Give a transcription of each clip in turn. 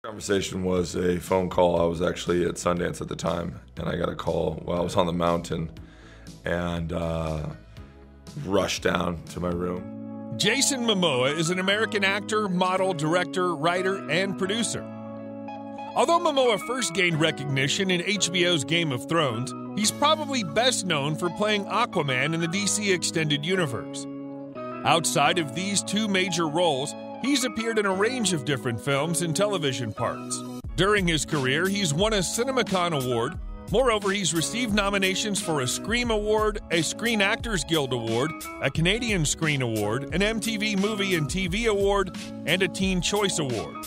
Conversation was a phone call. I was actually at Sundance at the time, and I got a call while I was on the mountain and rushed down to my room. Jason Momoa is an American actor, model, director, writer, and producer. Although Momoa first gained recognition in HBO's Game of Thrones, he's probably best known for playing Aquaman in the DC Extended Universe. Outside of these two major roles, he's appeared in a range of different films and television parts. During his career, he's won a CinemaCon Award. Moreover, he's received nominations for a Scream Award, a Screen Actors Guild Award, a Canadian Screen Award, an MTV Movie and TV Award, and a Teen Choice Award.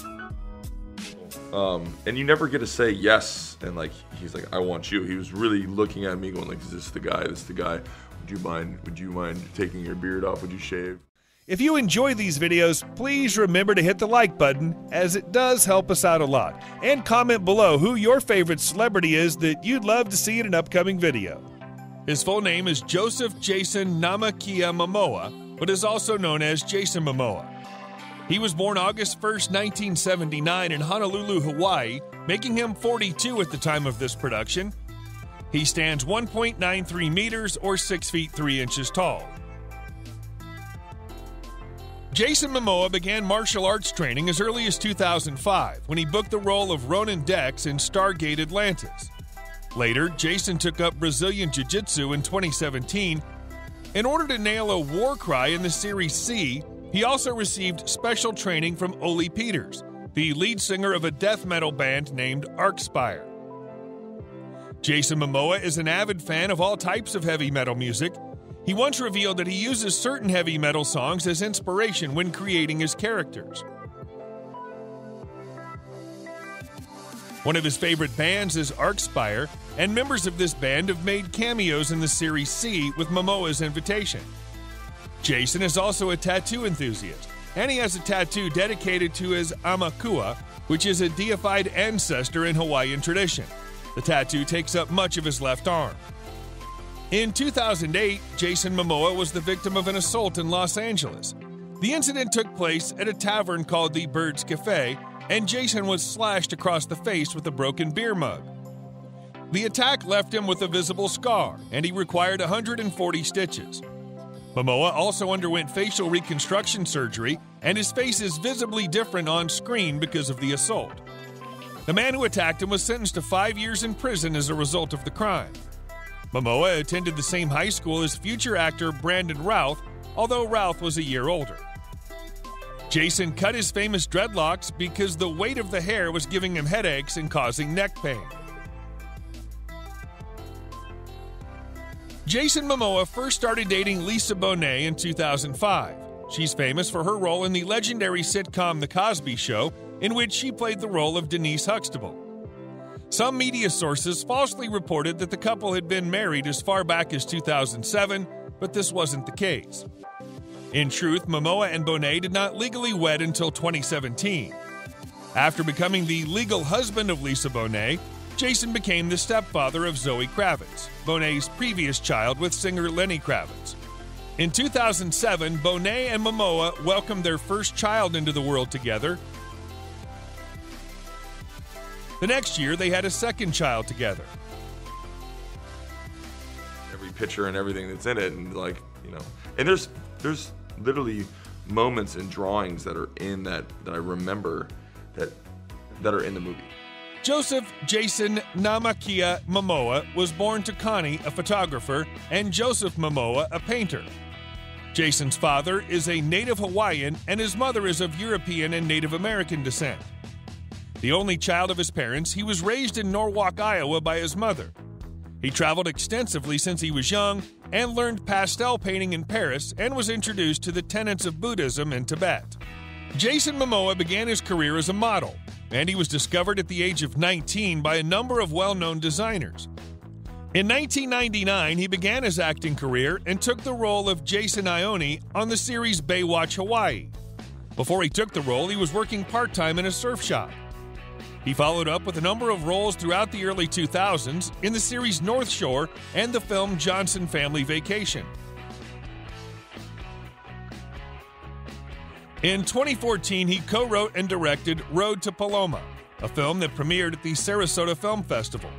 And you never get to say yes, and he's like, I want you. He was really looking at me going like, is this the guy? This the guy? Would you mind taking your beard off? Would you shave? If you enjoy these videos, please remember to hit the like button, as it does help us out a lot. And comment below who your favorite celebrity is that you'd love to see in an upcoming video. His full name is Joseph Jason Namakia Momoa, but is also known as Jason Momoa. He was born August 1st, 1979 in Honolulu, Hawaii, making him 42 at the time of this production. He stands 1.93 meters or 6 feet 3 inches tall. Jason Momoa began martial arts training as early as 2005 when he booked the role of Ronan Dex in Stargate Atlantis. Later, Jason took up Brazilian Jiu-Jitsu in 2017. In order to nail a war cry in the Series C, he also received special training from Ole Peters, the lead singer of a death metal band named Archspire. Jason Momoa is an avid fan of all types of heavy metal music. He once revealed that he uses certain heavy metal songs as inspiration when creating his characters. One of his favorite bands is Archspire, and members of this band have made cameos in the Series C with Momoa's invitation. Jason is also a tattoo enthusiast, and he has a tattoo dedicated to his Aumakua, which is a deified ancestor in Hawaiian tradition. The tattoo takes up much of his left arm. In 2008, Jason Momoa was the victim of an assault in Los Angeles. The incident took place at a tavern called the Bird's Cafe, and Jason was slashed across the face with a broken beer mug. The attack left him with a visible scar, and he required 140 stitches. Momoa also underwent facial reconstruction surgery, and his face is visibly different on screen because of the assault. The man who attacked him was sentenced to 5 years in prison as a result of the crime. Momoa attended the same high school as future actor Brandon Routh, although Routh was a year older. Jason cut his famous dreadlocks because the weight of the hair was giving him headaches and causing neck pain. Jason Momoa first started dating Lisa Bonet in 2005. She's famous for her role in the legendary sitcom The Cosby Show, in which she played the role of Denise Huxtable. Some media sources falsely reported that the couple had been married as far back as 2007, but this wasn't the case. In truth, Momoa and Bonet did not legally wed until 2017. After becoming the legal husband of Lisa Bonet, Jason became the stepfather of Zoe Kravitz, Bonet's previous child with singer Lenny Kravitz. In 2007, Bonet and Momoa welcomed their first child into the world together. The next year, they had a second child together. Every picture and everything that's in it, and and there's literally moments and drawings that are in that I remember that are in the movie. Joseph Jason Namakia Momoa was born to Connie, a photographer, and Joseph Momoa, a painter. Jason's father is a native Hawaiian, and his mother is of European and Native American descent. The only child of his parents, he was raised in Norwalk, Iowa by his mother. He traveled extensively since he was young and learned pastel painting in Paris and was introduced to the tenets of Buddhism in Tibet. Jason Momoa began his career as a model, and he was discovered at the age of 19 by a number of well-known designers. In 1999, he began his acting career and took the role of Jason Ione on the series Baywatch Hawaii. Before he took the role, he was working part-time in a surf shop. He followed up with a number of roles throughout the early 2000s in the series North Shore and the film Johnson Family Vacation. In 2014, he co-wrote and directed Road to Paloma. a film that premiered at the Sarasota Film Festival.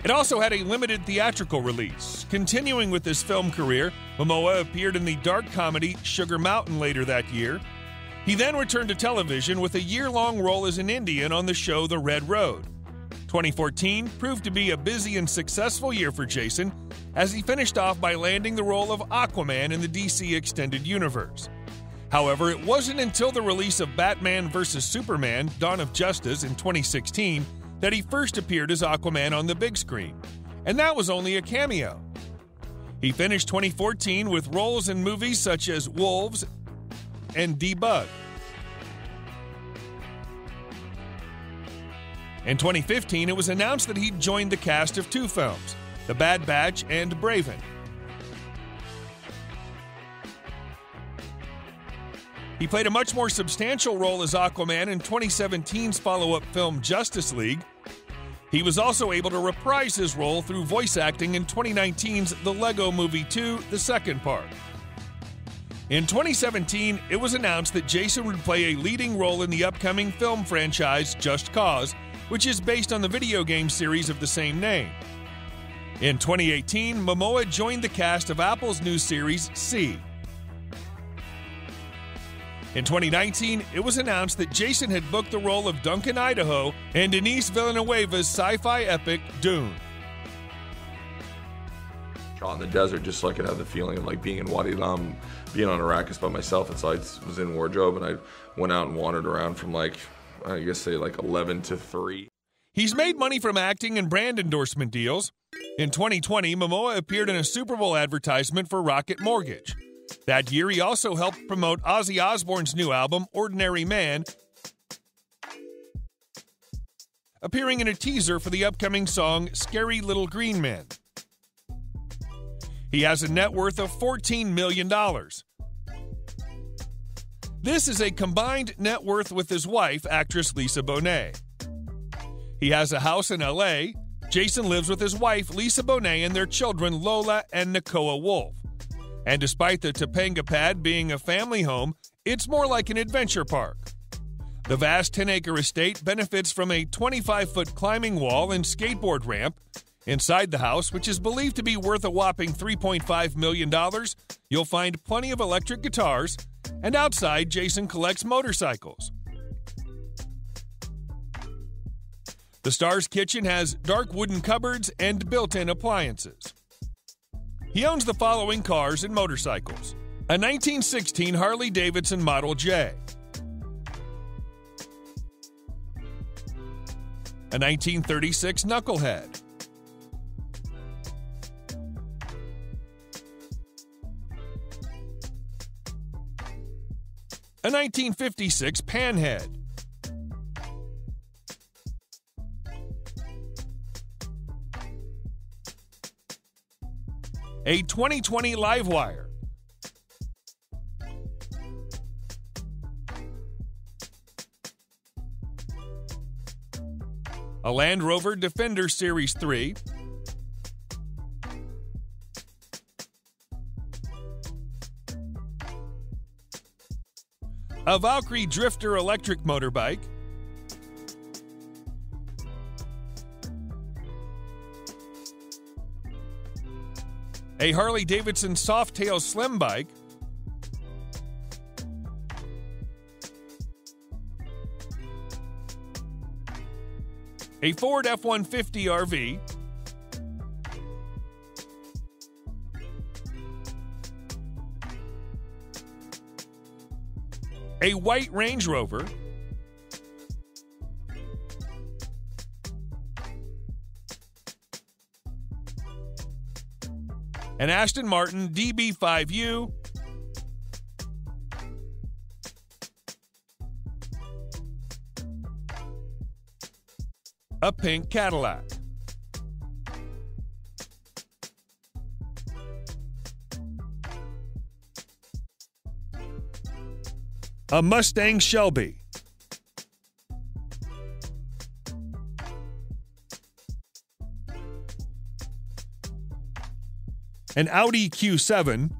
It also had a limited theatrical release. Continuing with his film career, Momoa appeared in the dark comedy Sugar Mountain later that year. He then returned to television with a year-long role as an Indian on the show The Red Road. 2014 proved to be a busy and successful year for Jason, as he finished off by landing the role of Aquaman in the DC Extended Universe. However, it wasn't until the release of Batman vs. Superman: Dawn of Justice in 2016 that he first appeared as Aquaman on the big screen, and that was only a cameo. He finished 2014 with roles in movies such as Wolves and Debug. In 2015, it was announced that he'd joined the cast of two films, The Bad Batch and Braven. He played a much more substantial role as Aquaman in 2017's follow-up film Justice League. He was also able to reprise his role through voice acting in 2019's The Lego Movie 2, the second part. In 2017, it was announced that Jason would play a leading role in the upcoming film franchise Just Cause, which is based on the video game series of the same name. In 2018, Momoa joined the cast of Apple's new series See. In 2019, it was announced that Jason had booked the role of Duncan Idaho in Denis Villeneuve's sci-fi epic Dune. Shot in the desert, just so I could have the feeling of like being in Wadi Rum, being on Arrakis by myself. And so I was in wardrobe and I went out and wandered around from like 11 to 3. He's made money from acting and brand endorsement deals. In 2020, Momoa appeared in a Super Bowl advertisement for Rocket Mortgage. That year, he also helped promote Ozzy Osbourne's new album, Ordinary Man, appearing in a teaser for the upcoming song Scary Little Green Man. He has a net worth of $14 million. This is a combined net worth with his wife, actress Lisa Bonet. He has a house in L.A. Jason lives with his wife, Lisa Bonet, and their children, Lola and Nakoa Wolf. And despite the Topanga Pad being a family home, it's more like an adventure park. The vast 10-acre estate benefits from a 25-foot climbing wall and skateboard ramp. Inside the house, which is believed to be worth a whopping $3.5 million, you'll find plenty of electric guitars, and outside, Jason collects motorcycles. The star's kitchen has dark wooden cupboards and built-in appliances. He owns the following cars and motorcycles: a 1916 Harley-Davidson Model J, a 1936 Knucklehead, a 1956 Panhead, a 2020 Livewire, a Land Rover Defender Series 3, a Valkyrie Drifter electric motorbike, a Harley-Davidson Softail Slim bike, a Ford F-150 RV, a white Range Rover, an Aston Martin DB5U, a pink Cadillac. A Mustang Shelby. An Audi Q7.